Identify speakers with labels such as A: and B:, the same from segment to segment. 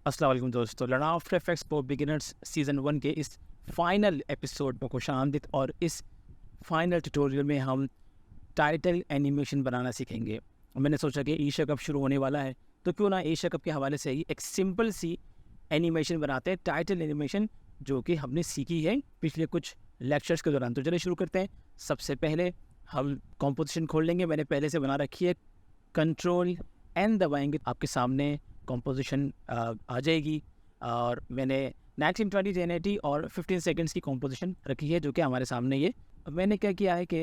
A: अस्सलाम वालेकुम दोस्तों, learn after effects for beginners season 1 के इस फाइनल एपिसोड में खुशामदीद। और इस फाइनल ट्यूटोरियल में हम टाइटल एनिमेशन बनाना सीखेंगे। मैंने सोचा कि एशिया कप शुरू होने वाला है, तो क्यों ना एशिया कप के हवाले से ही एक सिंपल सी एनिमेशन बनाते हैं, टाइटल एनिमेशन, जो कि हमने सीखी है पिछले कुछ लेक्चर्स के दौरान। तो चलिए शुरू करते हैं। सबसे पहले हम कॉम्पोजिशन खोल लेंगे। मैंने पहले से बना रखी है, कंट्रोल एन दबाएंगे, आपके सामने कॉम्पोजिशन आ जाएगी। और मैंने 1920 1080 और 15 सेकंड्स की कॉम्पोजिशन रखी है, जो कि हमारे सामने ये। मैंने क्या किया है कि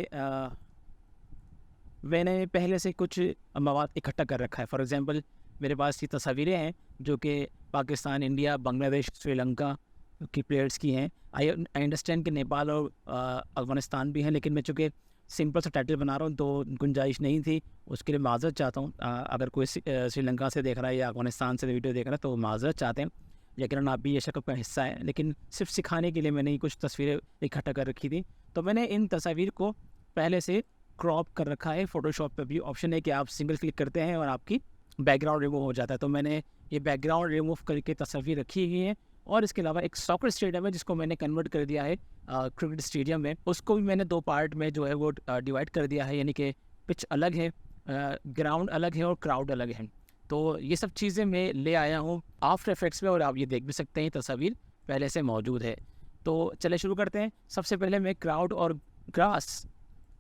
A: मैंने पहले से कुछ मवाद इकट्ठा कर रखा है। फॉर एग्जांपल, मेरे पास ये तस्वीरें हैं जो कि पाकिस्तान, इंडिया, बांग्लादेश, श्रीलंका की प्लेयर्स की हैं। आई अंडरस्टैंड कि नेपाल और अफगानिस्तान भी हैं, लेकिन मैं चूँकि सिंपल सा टाइटल बना रहा हूँ तो गुंजाइश नहीं थी, उसके लिए माज़रत चाहता हूँ। अगर कोई श्रीलंका से देख रहा है या अफगानिस्तान से वीडियो देख रहा है तो माज़रत चाहते हैं, लेकिन आप भी एशिया कप का हिस्सा है। लेकिन सिर्फ सिखाने के लिए मैंने ये कुछ तस्वीरें इकट्ठा कर रखी थी। तो मैंने इन तस्वीर को पहले से क्रॉप कर रखा है। फोटोशॉप पे भी ऑप्शन है कि आप सिंगल क्लिक करते हैं और आपकी बैकग्राउंड रिमूव हो जाता है। तो मैंने ये बैकग्राउंड रिमूव करके तस्वीर रखी हुई है। और इसके अलावा एक सॉकर स्टेडियम है जिसको मैंने कन्वर्ट कर दिया है क्रिकेट स्टेडियम में। उसको भी मैंने दो पार्ट में जो है वो डिवाइड कर दिया है, यानी कि पिच अलग है, ग्राउंड अलग है और क्राउड अलग है। तो ये सब चीज़ें मैं ले आया हूँ आफ्टर इफेक्ट्स में, और आप ये देख भी सकते हैं, तस्वीर पहले से मौजूद है। तो चले शुरू करते हैं। सबसे पहले मैं क्राउड और ग्रास,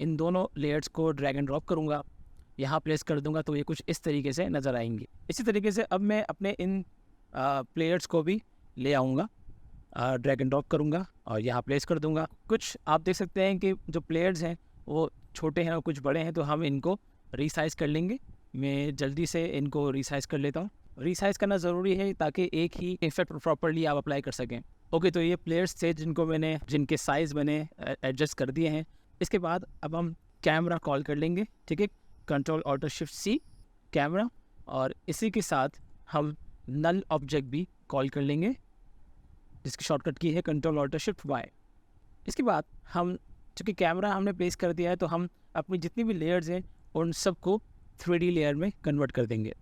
A: इन दोनों लेयर्स को ड्रैग एंड ड्रॉप करूँगा, यहाँ प्लेस कर दूंगा, तो ये कुछ इस तरीके से नज़र आएंगे। इसी तरीके से अब मैं अपने इन प्लेयर्स को भी ले आऊँगा, ड्रैग एंड ड्रॉप करूँगा और यहाँ प्लेस कर दूँगा। कुछ आप देख सकते हैं कि जो प्लेयर्स हैं वो छोटे हैं और कुछ बड़े हैं, तो हम इनको रीसाइज़ कर लेंगे। मैं जल्दी से इनको रीसाइज़ कर लेता हूँ। रीसाइज़ करना ज़रूरी है ताकि एक ही इफेक्ट प्रॉपर्ली आप अप्लाई कर सकें। ओके, तो ये प्लेयर्स थे जिनके साइज़ मैंने एडजस्ट कर दिए हैं। इसके बाद अब हम कैमरा कॉल कर लेंगे, ठीक है, control alt shift C camera, और इसी के साथ हम नल ऑब्जेक्ट भी कॉल कर लेंगे, जिसकी शॉर्टकट की है कंट्रोल ऑल्टर शिफ्ट वाई। इसके बाद हम, चूँकि कैमरा हमने प्लेस कर दिया है, तो हम अपनी जितनी भी लेयर्स हैं उन सबको 3D लेयर में कन्वर्ट कर देंगे।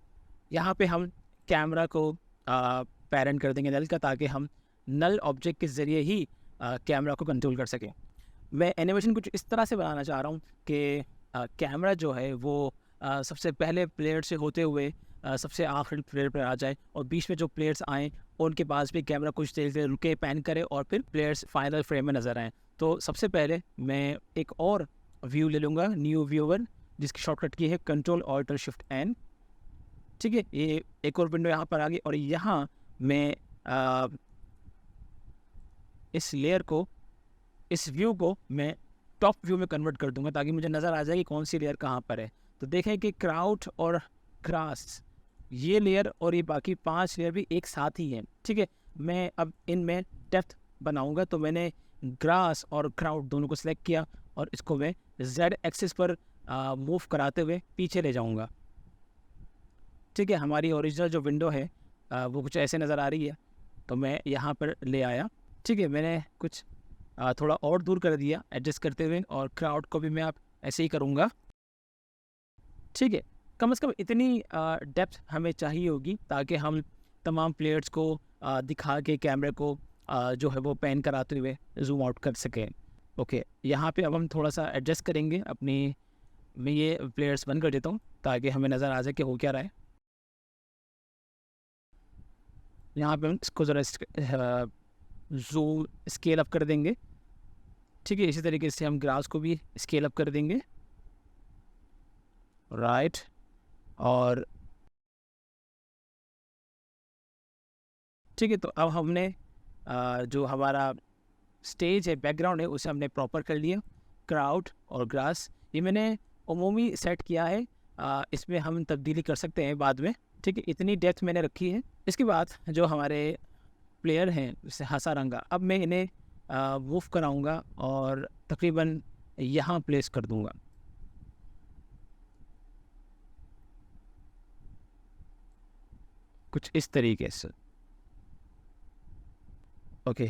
A: यहाँ पे हम कैमरा को पेरेंट कर देंगे नल का, ताकि हम नल ऑब्जेक्ट के ज़रिए ही कैमरा को कंट्रोल कर सकें। मैं एनिमेशन कुछ इस तरह से बनाना चाह रहा हूँ कि कैमरा जो है वो सबसे पहले प्लेयर से होते हुए सबसे आखिरी प्लेयर पर आ जाए, और बीच में जो प्लेयर्स आएँ उनके पास भी कैमरा कुछ देर के लिए रुके, पैन करे, और फिर प्लेयर्स फाइनल फ्रेम में नज़र आएँ। तो सबसे पहले मैं एक और व्यू ले लूँगा, न्यू व्यूअर, जिसकी शॉर्टकट की है कंट्रोल ऑल्टर शिफ्ट एन, ठीक है। ये एक और विंडो यहाँ पर आ गई, और यहाँ मैं इस लेयर को, इस व्यू को मैं टॉप व्यू में कन्वर्ट कर दूंगा, ताकि मुझे नज़र आ जाए कि कौन सी लेयर कहाँ पर है। तो देखें कि क्राउड और ग्रास, ये लेयर और ये बाकी 5 लेयर भी एक साथ ही हैं, ठीक है। मैं अब इनमें डेप्थ बनाऊंगा, तो मैंने ग्रास और क्राउड दोनों को सिलेक्ट किया और इसको मैं जेड एक्सिस पर मूव कराते हुए पीछे ले जाऊंगा, ठीक है। हमारी ओरिजिनल जो विंडो है वो कुछ ऐसे नज़र आ रही है, तो मैं यहाँ पर ले आया, ठीक है। मैंने कुछ थोड़ा और दूर कर दिया एडजस्ट करते हुए, और क्राउड को भी मैं आप ऐसे ही करूँगा, ठीक है। कम से कम इतनी डेप्थ हमें चाहिए होगी ताकि हम तमाम प्लेयर्स को दिखा के कैमरे को जो है वो पैन कराते हुए जूम आउट कर सकें। ओके, यहाँ पे अब हम थोड़ा सा एडजस्ट करेंगे अपनी। मैं ये प्लेयर्स बंद कर देता हूँ ताकि हमें नज़र आ जाए कि हो क्या रहा है। यहाँ पे हम इसको ज़रा जूम स्केल अप कर देंगे, ठीक है। इसी तरीके से हम ग्रास को भी स्केल अप कर देंगे, राइट। और ठीक है, तो अब हमने जो हमारा स्टेज है, बैकग्राउंड है, उसे हमने प्रॉपर कर लिया। क्राउड और ग्रास ये मैंने उमूमी सेट किया है, इसमें हम तब्दीली कर सकते हैं बाद में, ठीक है। इतनी डेप्थ मैंने रखी है। इसके बाद जो हमारे प्लेयर हैं, जैसे हसारंगा, अब मैं इन्हें मूव कराऊंगा और तकरीबन यहाँ प्लेस कर दूंगा, कुछ इस तरीके से। ओके,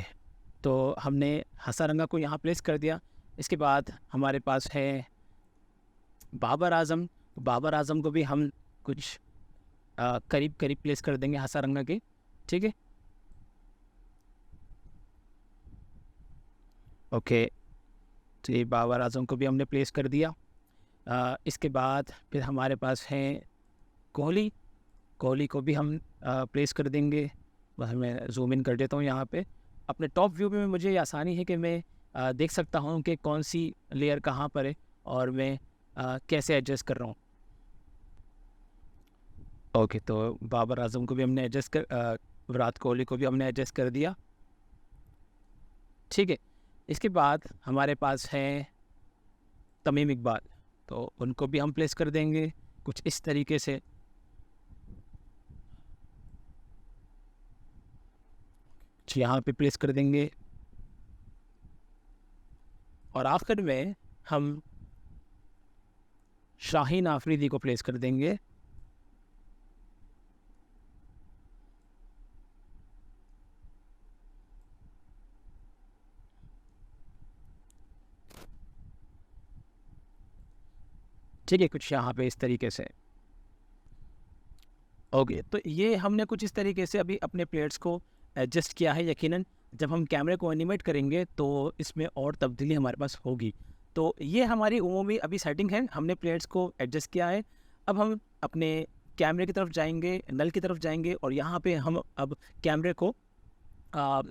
A: तो हमने हसारंगा को यहाँ प्लेस कर दिया। इसके बाद हमारे पास है बाबर आज़म। बाबर आज़म को भी हम कुछ करीब करीब प्लेस कर देंगे हसारंगा के, ठीक है। ओके, तो ये बाबर आजम को भी हमने प्लेस कर दिया। इसके बाद फिर हमारे पास हैं कोहली। कोहली को भी हम प्लेस कर देंगे। बस मैं जूम इन कर देता हूँ यहाँ पे। अपने टॉप व्यू में मुझे ये आसानी है कि मैं देख सकता हूँ कि कौन सी लेयर कहाँ पर है और मैं कैसे एडजस्ट कर रहा हूँ। ओके, तो बाबर आजम को भी हमने एडजस्ट कर विराट कोहली को भी हमने एडजस्ट कर दिया। ठीक है। इसके बाद हमारे पास हैं तमीम इकबाल, तो उनको भी हम प्लेस कर देंगे कुछ इस तरीके से। यहाँ पे प्लेस कर देंगे और आखिर में हम शाहीन आफरीदी को प्लेस कर देंगे। ठीक है, कुछ यहाँ पे इस तरीके से। ओके, तो ये हमने कुछ इस तरीके से अभी अपने प्लेयर्स को एडजस्ट किया है। यकीनन जब हम कैमरे को एनिमेट करेंगे तो इसमें और तब्दीली हमारे पास होगी। तो ये हमारी उमूमी अभी सेटिंग है, हमने प्लेयर्स को एडजस्ट किया है। अब हम अपने कैमरे की तरफ जाएंगे, नल की तरफ जाएंगे और यहाँ पे हम अब कैमरे को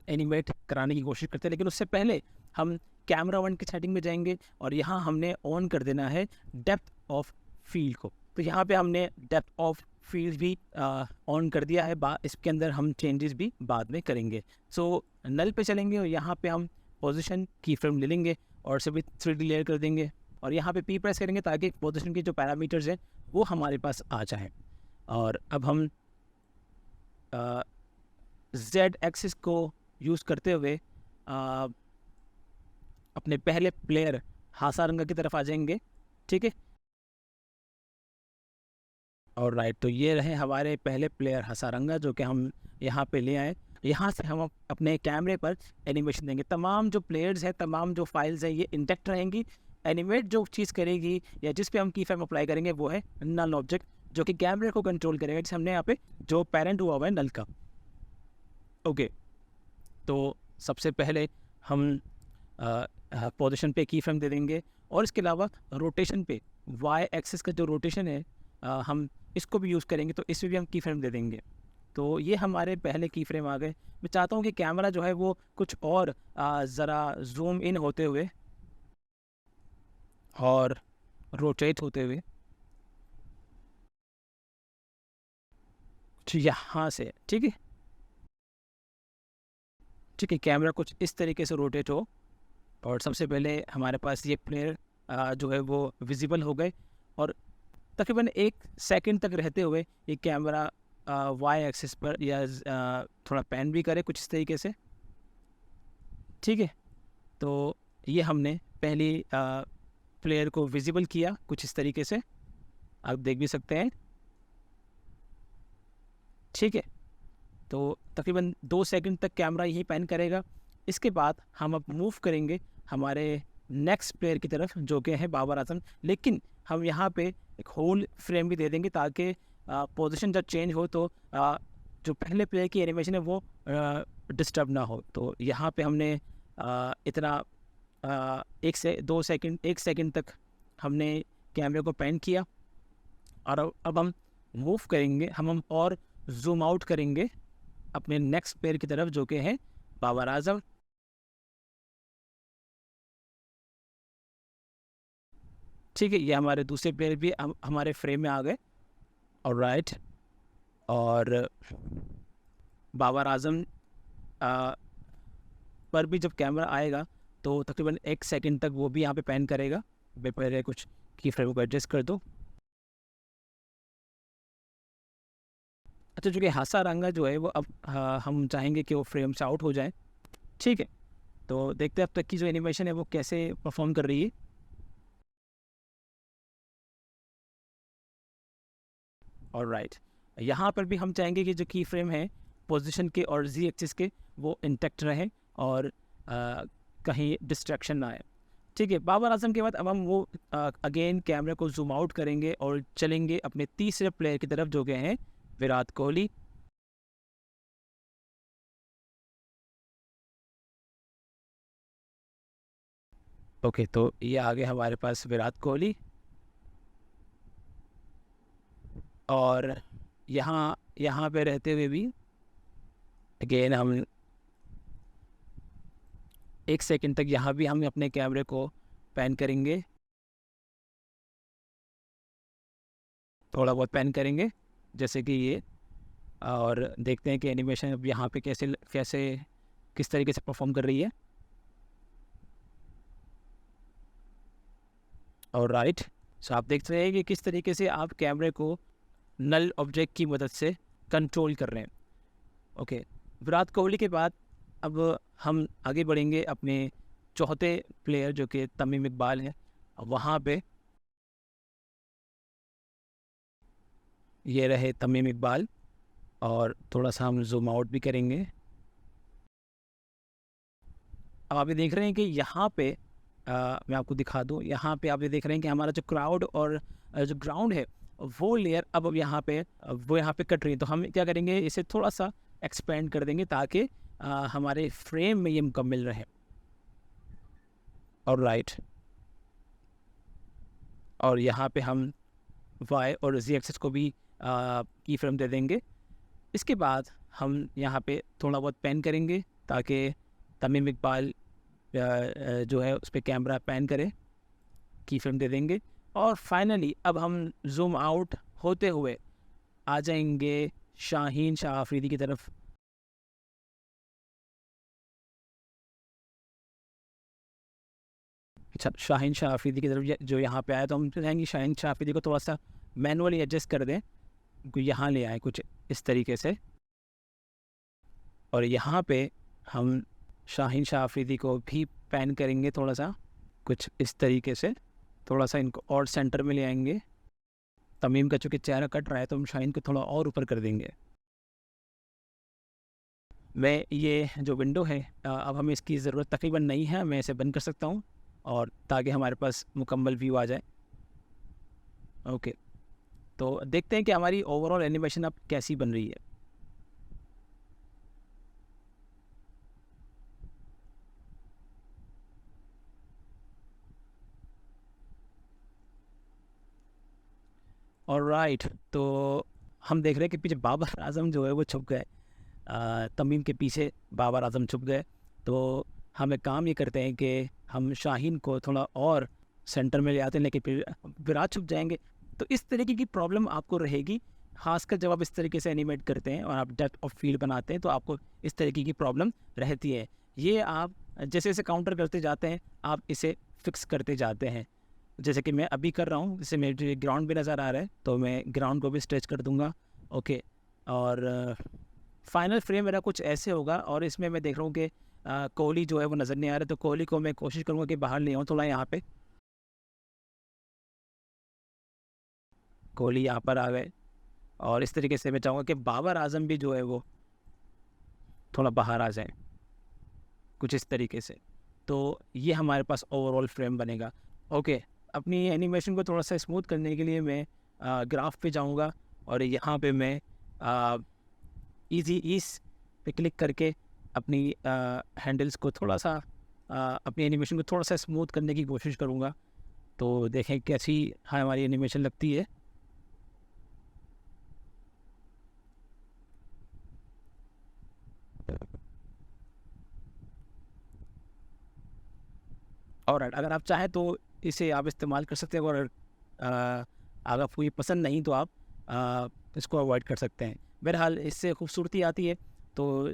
A: एनिमेट कराने की कोशिश करते हैं। लेकिन उससे पहले हम कैमरा 1 की सेटिंग में जाएंगे और यहाँ हमने ऑन कर देना है डेप्थ ऑफ फील्ड को। तो यहाँ पे हमने डेप्थ ऑफ फील्ड भी ऑन कर दिया है। इसके अंदर हम चेंजेस भी बाद में करेंगे। सो नल पे चलेंगे और यहाँ पे हम पोजीशन की फ्रेम ले लेंगे और सभी 3D लेयर कर देंगे और यहाँ पे P प्रेस करेंगे ताकि पोजीशन के जो पैरामीटर्स हैं वो हमारे पास आ जाएँ। और अब हम Z एक्सिस को यूज़ करते हुए अपने पहले प्लेयर हासारंगा की तरफ आ जाएंगे। ठीक है, और राइट, तो ये रहे हमारे पहले प्लेयर हासारंगा जो कि हम यहाँ पे ले आए। यहाँ से हम अपने कैमरे पर एनिमेशन देंगे। तमाम जो प्लेयर्स हैं, तमाम जो फाइल्स हैं, ये इंटेक्ट रहेंगी। एनिमेट जो चीज़ करेगी या जिस पे हम की फ्रेम अप्लाई करेंगे वो है नल ऑब्जेक्ट, जो कि कैमरे को कंट्रोल करेगा। जैसे हमने यहाँ पे जो पेरेंट हुआ हुआ है नल का। ओके, तो सबसे पहले हम पोजीशन पे की फ्रेम दे देंगे और इसके अलावा रोटेशन पे वाई एक्सिस का जो रोटेशन है हम इसको भी यूज़ करेंगे, तो इसमें भी हम की फ्रेम दे देंगे। तो ये हमारे पहले की फ्रेम आ गए। मैं चाहता हूँ कि कैमरा जो है वो कुछ और ज़रा जूम इन होते हुए और रोटेट होते हुए यहाँ से, ठीक है। ठीक है, कैमरा कुछ इस तरीके से रोटेट हो और सबसे पहले हमारे पास ये प्लेयर जो है वो विजिबल हो गए और तकरीबन 1 सेकंड तक रहते हुए ये कैमरा वाई एक्सिस पर या थोड़ा पैन भी करे कुछ इस तरीके से। ठीक है, तो ये हमने पहली प्लेयर को विजिबल किया कुछ इस तरीके से, आप देख भी सकते हैं। ठीक है, तो तकरीबन 2 सेकंड तक कैमरा यही पैन करेगा। इसके बाद हम अब मूव करेंगे हमारे नेक्स्ट प्लेयर की तरफ जो कि है बाबर आजम। लेकिन हम यहाँ पे एक होल फ्रेम भी दे देंगे ताकि पोजीशन जब चेंज हो तो जो पहले प्लेयर की एनिमेशन है वो डिस्टर्ब ना हो। तो यहाँ पे हमने इतना 1 से 2 सेकंड 1 सेकंड तक हमने कैमरे को पैन किया और अब हम मूव करेंगे, हम और जूम आउट करेंगे अपने नेक्स्ट प्लेयर की तरफ जो कि है बाबर आजम। ठीक है, ये हमारे दूसरे प्लेयर भी हमारे फ्रेम में आ गए और राइट, और बाबर आजम पर भी जब कैमरा आएगा तो तकरीबन 1 सेकंड तक वो भी यहाँ पे पैन करेगा। मैं पहले कुछ की फ्रेम को एडजस्ट कर दो। अच्छा, चूँकि हासारंगा जो है वो अब हम चाहेंगे कि वो फ्रेम से आउट हो जाए। ठीक है, तो देखते हैं अब तक की जो एनिमेशन है वो कैसे परफॉर्म कर रही है। और राइट, यहाँ पर भी हम चाहेंगे कि जो की फ्रेम है पोजीशन के और जी एक्सिस के वो इंटैक्ट रहे और कहीं डिस्ट्रैक्शन ना आए। ठीक है, बाबर आजम के बाद अब हम वो अगेन कैमरे को जूम आउट करेंगे और चलेंगे अपने तीसरे प्लेयर की तरफ जो कि हैं विराट कोहली। ओके, तो ये आ गए हमारे पास विराट कोहली। और यहाँ यहाँ पे रहते हुए भी अगेन हम 1 सेकंड तक यहाँ भी हम अपने कैमरे को पैन करेंगे, थोड़ा बहुत पैन करेंगे जैसे कि ये, और देखते हैं कि एनिमेशन अब यहाँ पे कैसे कैसे किस तरीके से परफॉर्म कर रही है। और राइट, सो आप देख रहे हैं कि किस तरीके से आप कैमरे को नल ऑब्जेक्ट की मदद से कंट्रोल कर रहे हैं। ओके, विराट कोहली के बाद अब हम आगे बढ़ेंगे अपने चौथे प्लेयर जो कि तमीम इकबाल है। वहाँ पे ये रहे तमीम इकबाल, और थोड़ा सा हम जूम आउट भी करेंगे। अब आप ये देख रहे हैं कि यहाँ पे मैं आपको दिखा दूँ, यहाँ पे आप ये देख रहे हैं कि हमारा जो क्राउड और जो ग्राउंड है वो लेयर अब यहाँ पे कट रही है। तो हम क्या करेंगे, इसे थोड़ा सा एक्सपेंड कर देंगे ताकि हमारे फ्रेम में ये मुकम्मल रहे। और राइट, और यहाँ पे हम वाई और जी एक्सिस को भी की फ्रेम दे देंगे। इसके बाद हम यहाँ पे थोड़ा बहुत पैन करेंगे ताकि तमीम इकबाल जो है उस पर कैमरा पैन करे, की फ्रेम दे देंगे। और फाइनली अब हम जूम आउट होते हुए आ जाएंगे शाहीन शाह अफरीदी की तरफ। अच्छा, शाहीन शाह अफरीदी की तरफ जो यहाँ पे आया, तो हम चाहेंगे शाहीन शाह अफरीदी को थोड़ा सा मैनुअली एडजस्ट कर दें, यहाँ ले आए कुछ इस तरीके से। और यहाँ पे हम शाहीन शाह अफरीदी को भी पैन करेंगे थोड़ा सा कुछ इस तरीके से, थोड़ा सा इनको और सेंटर में ले आएंगे। तमीम का चूँकि चेहरा कट रहा है तो हम शाहीन को थोड़ा और ऊपर कर देंगे। मैं ये जो विंडो है अब हमें इसकी ज़रूरत तकरीबन नहीं है, मैं इसे बंद कर सकता हूँ और ताकि हमारे पास मुकम्मल व्यू आ जाए। ओके, तो देखते हैं कि हमारी ओवरऑल एनिमेशन अब कैसी बन रही है। और राइट, तो हम देख रहे हैं कि पीछे बाबर आजम जो है वो छुप गए, तमीम के पीछे बाबर आजम छुप गए। तो हम एक काम ये करते हैं कि हम शाहीन को थोड़ा और सेंटर में ले आते हैं, लेकिन फिर विराट छुप जाएंगे। तो इस तरीके की प्रॉब्लम आपको रहेगी, खासकर जब आप इस तरीके से एनिमेट करते हैं और आप डेप्थ ऑफ फील्ड बनाते हैं तो आपको इस तरीके की प्रॉब्लम रहती है। ये आप जैसे जैसे काउंटर करते जाते हैं आप इसे फिक्स करते जाते हैं, जैसे कि मैं अभी कर रहा हूँ। जैसे मेरे ग्राउंड भी नज़र आ रहा है तो मैं ग्राउंड को भी स्ट्रेच कर दूँगा। ओके, और फाइनल फ्रेम मेरा कुछ ऐसे होगा। और इसमें मैं देख रहा हूँ कि कोहली जो है वो नज़र नहीं आ रहा, तो कोहली को मैं कोशिश करूँगा कि बाहर ले आऊँ थोड़ा यहाँ पे। कोहली यहाँ पर आ गए, और इस तरीके से मैं चाहूँगा कि बाबर आजम भी जो है वो थोड़ा बाहर आ जाए कुछ इस तरीके से। तो ये हमारे पास ओवरऑल फ्रेम बनेगा। ओके, अपनी एनिमेशन को थोड़ा सा स्मूथ करने के लिए मैं ग्राफ पे जाऊँगा और यहाँ पे मैं ईज़ी ईज पे क्लिक करके अपनी हैंडल्स को थोड़ा सा अपनी एनिमेशन को थोड़ा सा स्मूथ करने की कोशिश करूँगा। तो देखें कैसी हमारी एनिमेशन लगती है। और अगर आप चाहें तो इसे आप इस्तेमाल कर सकते हैं, और अगर आपको ये पसंद नहीं तो आप इसको अवॉइड कर सकते हैं। बहरहाल इससे खूबसूरती आती है, तो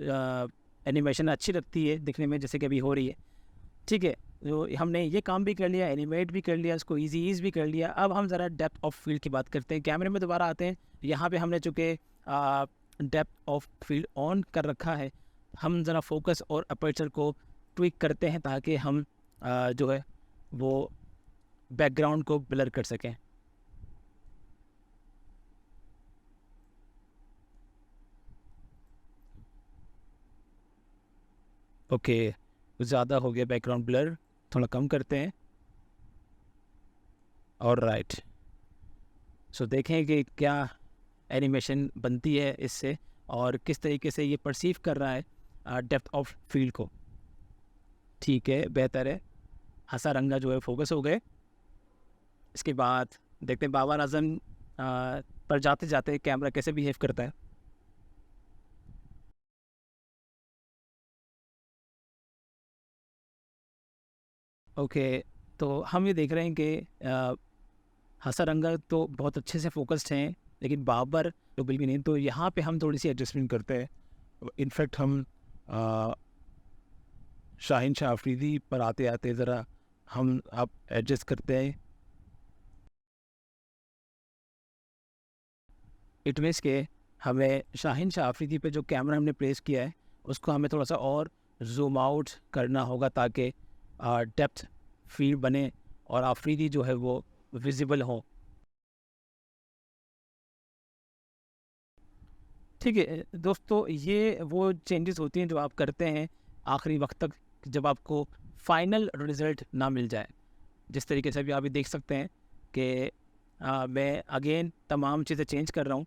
A: एनिमेशन अच्छी लगती है दिखने में, जैसे कि अभी हो रही है। ठीक है, तो हमने ये काम भी कर लिया, एनिमेट भी कर लिया, इसको इजी ईज भी कर लिया। अब हम ज़रा डेप्थ ऑफ फील्ड की बात करते हैं। कैमरे में दोबारा आते हैं। यहाँ पे हमने चूँकि डेप्थ ऑफ फील्ड ऑन कर रखा है, हम ज़रा फोकस और अपर्चर को ट्विक करते हैं ताकि हम जो है वो बैकग्राउंड को ब्लर कर सकें। ओके, ज़्यादा हो गया बैकग्राउंड ब्लर, थोड़ा कम करते हैं। और राइट, सो देखें कि क्या एनिमेशन बनती है इससे और किस तरीके से ये परसीव कर रहा है डेप्थ ऑफ फील्ड को। ठीक है, बेहतर है। हसारंगा जो है फोकस हो गए। इसके बाद देखते हैं बाबर आजम पर जाते जाते कैमरा कैसे बिहेव करता है। ओके, तो हम ये देख रहे हैं कि हसारंगा तो बहुत अच्छे से फोकस्ड हैं, लेकिन बाबर तो बिल्कुल नहीं। तो यहाँ पे हम थोड़ी सी एडजस्टमेंट करते हैं। इनफैक्ट हम शाहीन शाह अफरीदी पर आते आते ज़रा हम अब एडजस्ट करते हैं। इट मीन्स के हमें शाहीन शाह अफरीदी पे जो कैमरा हमने प्लेस किया है उसको हमें थोड़ा सा और जूम आउट करना होगा ताकि डेप्थ फील्ड बने और अफरीदी जो है वो विजिबल हो। ठीक है दोस्तों, ये वो चेंजेस होती हैं जो आप करते हैं आखिरी वक्त तक, जब आपको फाइनल रिजल्ट ना मिल जाए। जिस तरीके से अभी आप देख सकते हैं कि मैं अगेन तमाम चीज़ें चेंज कर रहा हूँ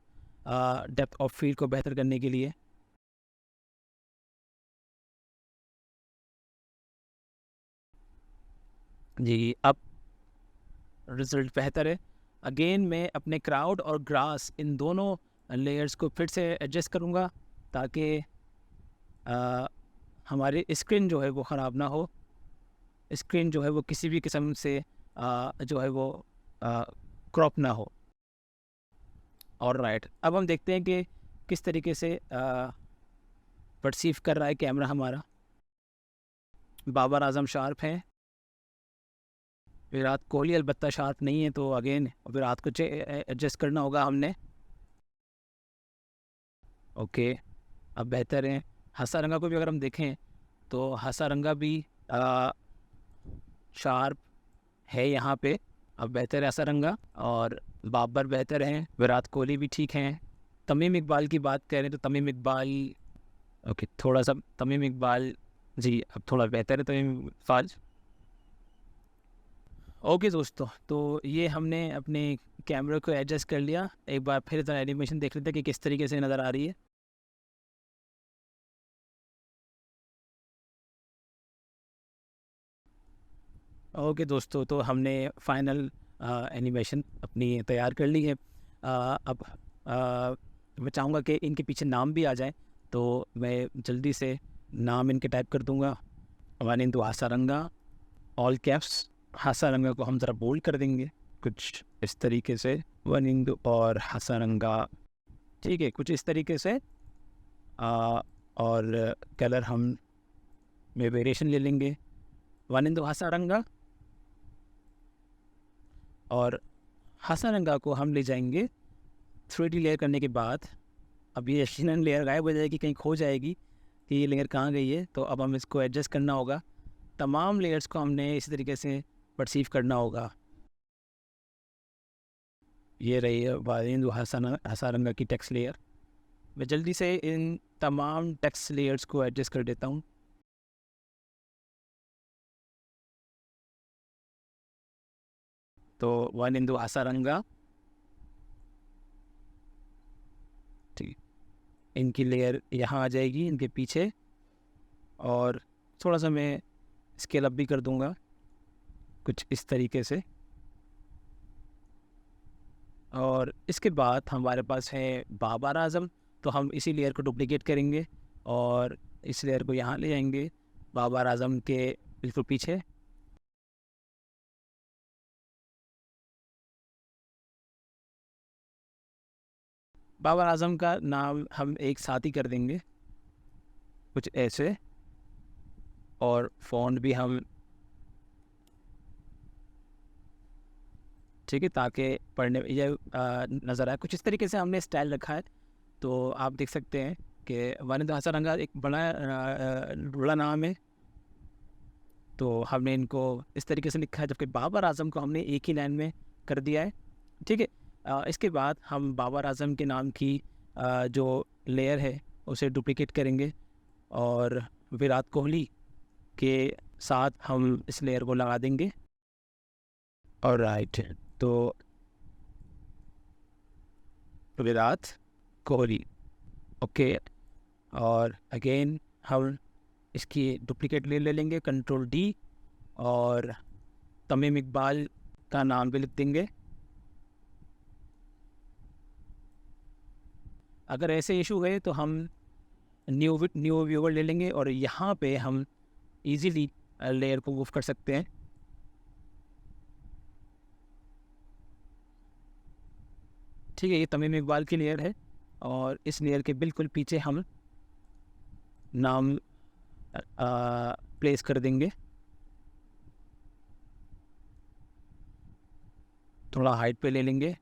A: डेप्थ ऑफ फील्ड को बेहतर करने के लिए। जी, अब रिज़ल्ट बेहतर है। अगेन मैं अपने क्राउड और ग्रास इन दोनों लेयर्स को फिर से एडजस्ट करूँगा ताकि हमारी स्क्रीन जो है वो ख़राब ना हो। स्क्रीन जो है वो किसी भी किस्म से जो है वो क्रॉप ना हो। और राइट, अब हम देखते हैं कि किस तरीके से परसीव कर रहा है कैमरा हमारा। बाबर आजम शार्प हैं, विराट कोहली अलबत्ता शार्प नहीं है, तो अगेन विराट को एडजस्ट करना होगा हमने। ओके, अब बेहतर है। हसारंगा को भी अगर हम देखें तो हसारंगा भी शार्प है यहाँ पे। अब बेहतर है हसारंगा, और बाबर बेहतर हैं, विराट कोहली भी ठीक हैं। तमीम इकबाल की बात करें तो तमीम इकबाल, ओके थोड़ा सा तमीम इकबाल जी अब थोड़ा बेहतर है तमीम इकबाल। ओके दोस्तों, तो ये हमने अपने कैमरे को एडजस्ट कर लिया। एक बार फिर ज़रा एनिमेशन देख लेते हैं कि किस तरीके से नज़र आ रही है। ओके दोस्तों, तो हमने फाइनल एनिमेशन अपनी तैयार कर ली है। अब मैं चाहूँगा कि इनके पीछे नाम भी आ जाए, तो मैं जल्दी से नाम इनके टाइप कर दूँगा। Wanindu Hasaranga, all caps. हासारंगा को हम ज़रा बोल्ड कर देंगे कुछ इस तरीके से, वानिंदु और हासारंगा। ठीक है, कुछ इस तरीके से। और कलर हम में वेरिएशन ले लेंगे, वानिंदु हासारंगा। और हसारंगा को हम ले जाएंगे 3D लेयर करने के बाद। अब ये यकीनन लेयर गायब हो जाएगी, कहीं खो जाएगी कि ये लेयर कहाँ गई है, तो अब हम इसको एडजस्ट करना होगा। तमाम लेयर्स को हमने इसी तरीके से परसीव करना होगा। ये रही है वालिंदु हसारंगा की टेक्स्ट लेयर। मैं जल्दी से इन तमाम टेक्स्ट लेयर्स को एडजस्ट कर देता हूँ। तो वालिंदु हसारंगा, ठीक, इनकी लेयर यहाँ आ जाएगी इनके पीछे, और थोड़ा सा मैं स्केल अप भी कर दूँगा कुछ इस तरीके से। और इसके बाद हमारे पास है बाबर आजम, तो हम इसी लेयर को डुप्लिकेट करेंगे और इस लेयर को यहाँ ले जाएंगे बाबर आजम के बिल्कुल पीछे। बाबर आजम का नाम हम एक साथ ही कर देंगे कुछ ऐसे, और फ़ॉन्ट भी हम ठीक है ताकि पढ़ने में ये नज़र आए। कुछ इस तरीके से हमने स्टाइल रखा है। तो आप देख सकते हैं कि वानिंदु हसारंगा एक बड़ा नाम है, तो हमने इनको इस तरीके से लिखा है, जबकि बाबर आजम को हमने एक ही लाइन में कर दिया है। ठीक है, इसके बाद हम बाबर आजम के नाम की जो लेयर है उसे डुप्लिकेट करेंगे, और विराट कोहली के साथ हम इस लेयर को लगा देंगे। और राइट, तो विराट कोहली, ओके। और अगेन हम इसकी डुप्लिकेट ले लेंगे, कंट्रोल D, और तमीम इकबाल का नाम भी लिख देंगे। अगर ऐसे इशू है तो हम न्यू व्यूवर ले लेंगे और यहाँ पे हम इजीली लेयर को मूव कर सकते हैं। ठीक है, ये तमीम इकबाल की लेयर है और इस लेयर के बिल्कुल पीछे हम नाम प्लेस कर देंगे। थोड़ा हाइट पे ले लेंगे।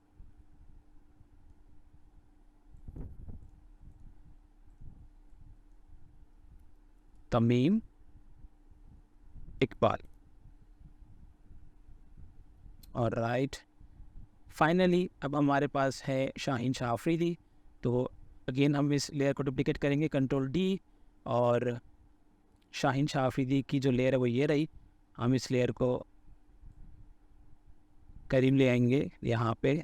A: तमीम इकबाल और राइट। फाइनली अब हमारे पास है शाहीन शाह अफरीदी। तो अगेन हम इस लेयर को डुप्लिकेट करेंगे, कंट्रोल डी, और शाहीन शाह अफरीदी की जो लेयर है वो ये रही। हम इस लेयर को करीब ले आएंगे यहाँ पे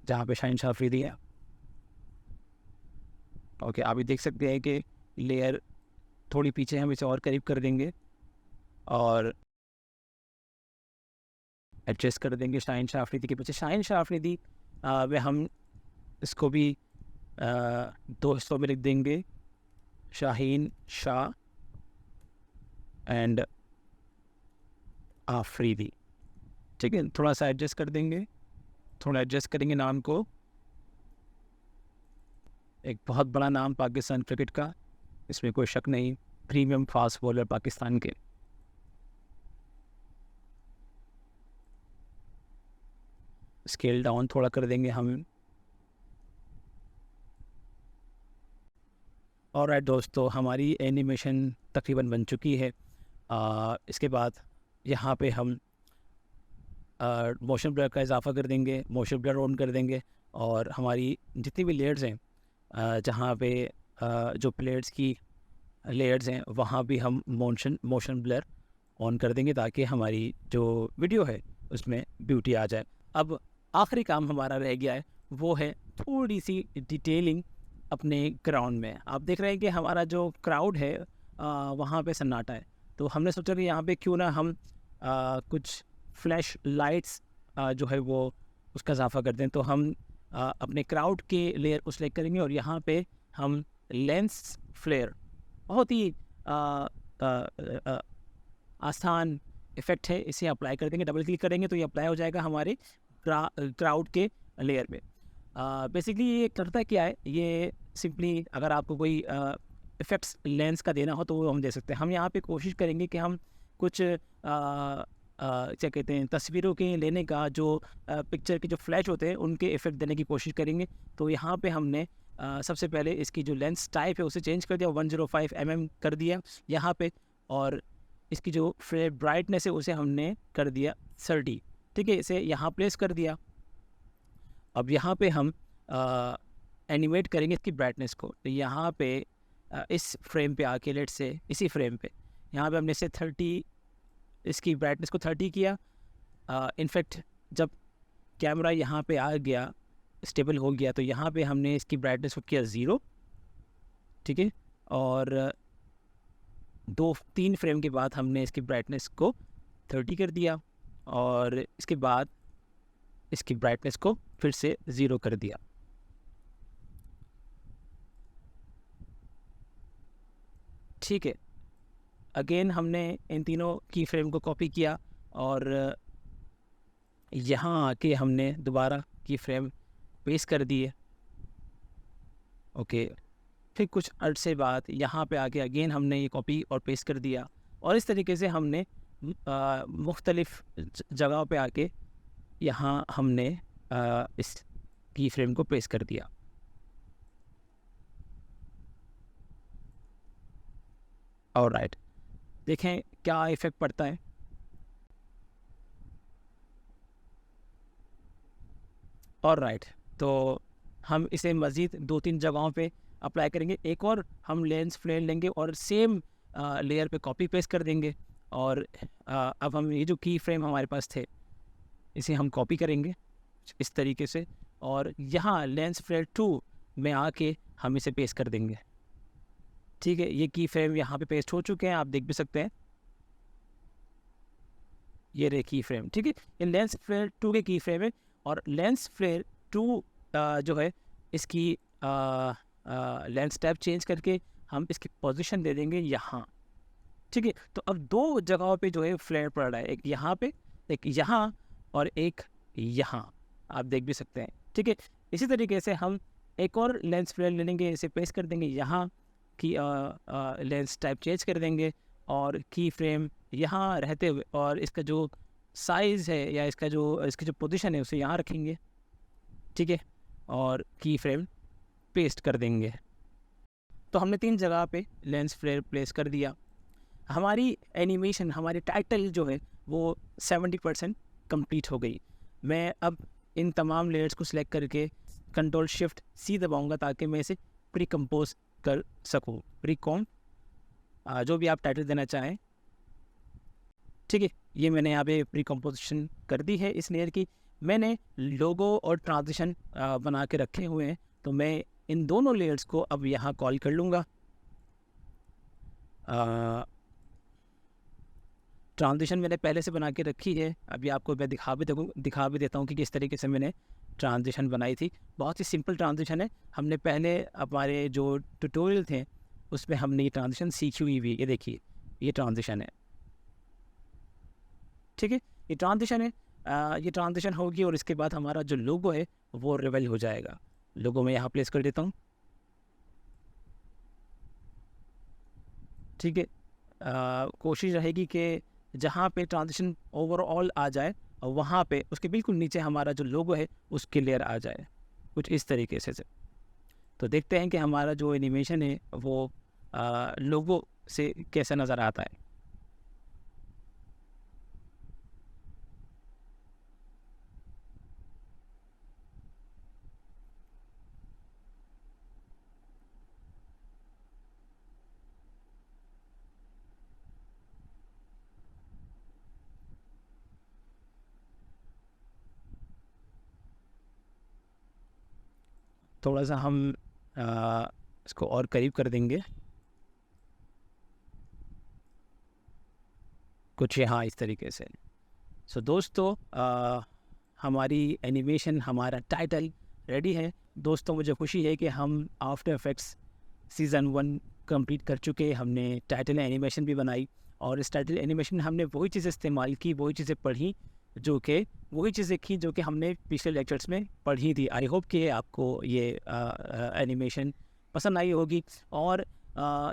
A: जहाँ पे शाहीन शाह अफरीदी है। ओके, आप भी देख सकते हैं कि लेयर थोड़ी पीछे हम इसे और करीब कर देंगे और एडजस्ट कर देंगे शाहीन शाह अफरीदी के पीछे। शाहीन शाह अफरीदी में हम इसको भी 2 हिस्सों में लिख देंगे, शाहीन शाह एंड अफरीदी। ठीक है, थोड़ा सा एडजस्ट कर देंगे, थोड़ा एडजस्ट करेंगे नाम को। एक बहुत बड़ा नाम पाकिस्तान क्रिकेट का, इसमें कोई शक नहीं, प्रीमियम फास्ट बॉलर पाकिस्तान के। स्केल डाउन थोड़ा कर देंगे हम। और राइट दोस्तों, हमारी एनिमेशन तकरीबन बन चुकी है। इसके बाद यहाँ पे हम मोशन ब्लर का इजाफा कर देंगे, मोशन ब्लर ऑन कर देंगे और हमारी जितनी भी लेयर्स हैं जहाँ पे जो प्लेयर्स की लेयर्स हैं वहाँ भी हम मोशन ब्लर ऑन कर देंगे ताकि हमारी जो वीडियो है उसमें ब्यूटी आ जाए। अब आखिरी काम हमारा रह गया है, वो है थोड़ी सी डिटेलिंग अपने ग्राउंड में। आप देख रहे हैं कि हमारा जो क्राउड है वहाँ पे सन्नाटा है, तो हमने सोचा कि यहाँ पे क्यों ना हम कुछ फ्लैश लाइट्स जो है वो उसका इजाफा कर दें। तो हम अपने क्राउड के लेयर को सिलेक्ट करेंगे और यहाँ पे हम लेंस फ्लेयर, बहुत ही आसान इफ़ेक्ट है, इसे अप्लाई कर देंगे। डबल क्लिक करेंगे तो ये अप्लाई हो जाएगा हमारे क्राउड के लेयर में। बेसिकली ये करता क्या है, ये सिंपली अगर आपको कोई इफ़ेक्ट्स लेंस का देना हो तो वो हम दे सकते हैं। हम यहाँ पे कोशिश करेंगे कि हम कुछ क्या कहते हैं, तस्वीरों के लेने का जो पिक्चर के जो फ्लैश होते हैं उनके इफ़ेक्ट देने की कोशिश करेंगे। तो यहाँ पे हमने सबसे पहले इसकी जो लेंस टाइप है उसे चेंज कर दिया, 105 mm कर दिया यहाँ पे, और इसकी जो फ्रेम ब्राइटनेस है उसे हमने कर दिया 30। ठीक है, इसे यहाँ प्लेस कर दिया। अब यहाँ पे हम एनिमेट करेंगे इसकी ब्राइटनेस को। तो यहाँ पे इस फ्रेम पे आके लेट से इसी फ्रेम पे यहाँ पे हमने इसे 30, इसकी ब्राइटनेस को 30 किया। इनफैक्ट जब कैमरा यहाँ पे आ गया, स्टेबल हो गया, तो यहाँ पे हमने इसकी ब्राइटनेस को किया 0। ठीक है, और 2-3 फ्रेम के बाद हमने इसकी ब्राइटनेस को 30 कर दिया और इसके बाद इसकी ब्राइटनेस को फिर से 0 कर दिया। ठीक है, अगेन हमने इन तीनों की फ्रेम को कॉपी किया और यहाँ आके हमने दोबारा की फ्रेम पेस्ट कर दी है। ओके, फिर कुछ अरसे बाद यहाँ पे आके अगेन हमने ये कॉपी और पेस्ट कर दिया और इस तरीके से हमने मुख्तलिफ जगहों पे आके यहाँ हमने इस की फ्रेम को पेस्ट कर दिया। और राइट, देखें क्या इफ़ेक्ट पड़ता है। और राइट, तो हम इसे मज़ीद 2-3 जगहों पे अप्लाई करेंगे। एक और हम लेंस फ्लेयर लेंगे और सेम लेयर पे कॉपी पेस्ट कर देंगे और अब हम ये जो की फ्रेम हमारे पास थे इसे हम कॉपी करेंगे इस तरीके से और यहाँ लेंस फ्लेयर 2 में आके हम इसे पेस्ट कर देंगे। ठीक है, ये की फ्रेम यहाँ पे पेस्ट हो चुके हैं, आप देख भी सकते हैं। ये रहे की फ्रेम, ठीक है। ये लेंस फ्लेयर 2 के की फ्रेम है, और लेंस फ्लेयर 2 जो है इसकी लेंस टैप चेंज करके हम इसकी पोजीशन दे देंगे यहाँ, ठीक है। तो अब 2 जगहों पे जो है फ्लेयर पड़ रहा है, एक यहाँ पे, एक यहाँ, और एक यहाँ, आप देख भी सकते हैं, ठीक है। इसी तरीके से हम एक और लेंस फ्लेयर ले लेंगे, इसे प्लेस कर देंगे यहाँ की लेंस टाइप चेंज कर देंगे, और की फ्रेम यहाँ रहते हुए, और इसका जो साइज़ है या इसकी जो पोजीशन है उसे यहाँ रखेंगे, ठीक है, और की फ्रेम पेस्ट कर देंगे। तो हमने 3 जगह पे लेंस फ्लेयर प्लेस कर दिया। हमारी एनिमेशन, हमारी टाइटल जो है वो 70% कंप्लीट हो गई। मैं अब इन तमाम लेयर्स को सिलेक्ट करके Ctrl+Shift+C दबाऊंगा ताकि मैं इसे प्री कंपोज कर सकूँ, जो भी आप टाइटल देना चाहें, ठीक है। ये मैंने यहाँ पे प्री कंपोजिशन कर दी है इस लेयर की। मैंने लोगो और ट्रांजिशन बना के रखे हुए हैं, तो मैं इन दोनों लेयर्स को अब यहाँ कॉल कर लूँगा। ट्रांजिशन मैंने पहले से बना के रखी है, अभी आपको मैं दिखा भी देता हूँ कि किस तरीके से मैंने ट्रांजिशन बनाई थी। बहुत ही सिंपल ट्रांजिशन है, हमने पहले हमारे जो ट्यूटोरियल थे उसमें हमने ये ट्रांजिशन सीखी हुई भी। ये देखिए, ये ट्रांजिशन है, ठीक है, ये ट्रांजिशन है। ये ट्रांजिशन होगी और इसके बाद हमारा जो लोगो है वो रिवील हो जाएगा। लोगो मैं यहाँ प्लेस कर देता हूँ, ठीक है। कोशिश रहेगी कि जहाँ पे ट्रांजिशन ओवरऑल आ जाए और वहाँ पे उसके बिल्कुल नीचे हमारा जो लोगो है उसकी लेयर आ जाए, कुछ इस तरीके से। तो देखते हैं कि हमारा जो एनिमेशन है वो लोगो से कैसा नज़र आता है। थोड़ा सा हम इसको और करीब कर देंगे, कुछ यहाँ इस तरीके से। सो दोस्तों, हमारी एनिमेशन, हमारा टाइटल रेडी है। दोस्तों, मुझे खुशी है कि हम आफ्टर इफेक्ट्स सीज़न 1 कंप्लीट कर चुके। हमने टाइटल एनिमेशन भी बनाई, और इस टाइटल एनिमेशन में हमने वही चीज़ें इस्तेमाल की, वही चीज़ें पढ़ी, वही चीज़ें की जो कि हमने पिछले लेक्चर्स में पढ़ी थी। आई होप कि आपको ये एनिमेशन पसंद आई होगी, और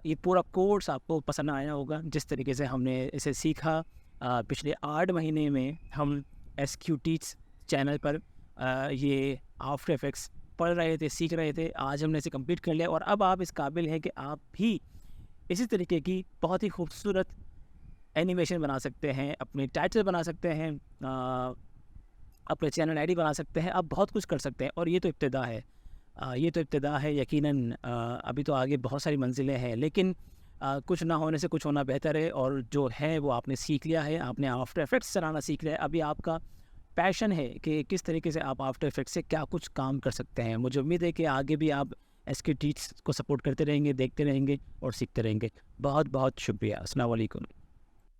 A: ये पूरा कोर्स आपको पसंद आया होगा। जिस तरीके से हमने इसे सीखा, पिछले 8 महीने में हम SQTeach चैनल पर ये आफ्टर इफेक्ट्स पढ़ रहे थे, सीख रहे थे। आज हमने इसे कंप्लीट कर लिया, और अब आप इस काबिल हैं कि आप भी इसी तरीके की बहुत ही खूबसूरत एनिमेशन बना सकते हैं, अपने टाइटल बना सकते हैं, अपने चैनल आईडी बना सकते हैं, आप बहुत कुछ कर सकते हैं। और ये तो इब्तिदा है, यकीनन अभी तो आगे बहुत सारी मंजिलें हैं, लेकिन कुछ ना होने से कुछ होना बेहतर है। और जो है वो आपने सीख लिया है, आपने आफ्टर इफेक्ट्स चलाना सीख लिया है। अभी आपका पैशन है कि किस तरीके से आप आफ्टर इफेक्ट्स से क्या कुछ काम कर सकते हैं। मुझे उम्मीद है कि आगे भी आप SQTeach को सपोर्ट करते रहेंगे, देखते रहेंगे और सीखते रहेंगे। बहुत बहुत शुक्रिया। अस्सलाम वालेकुम।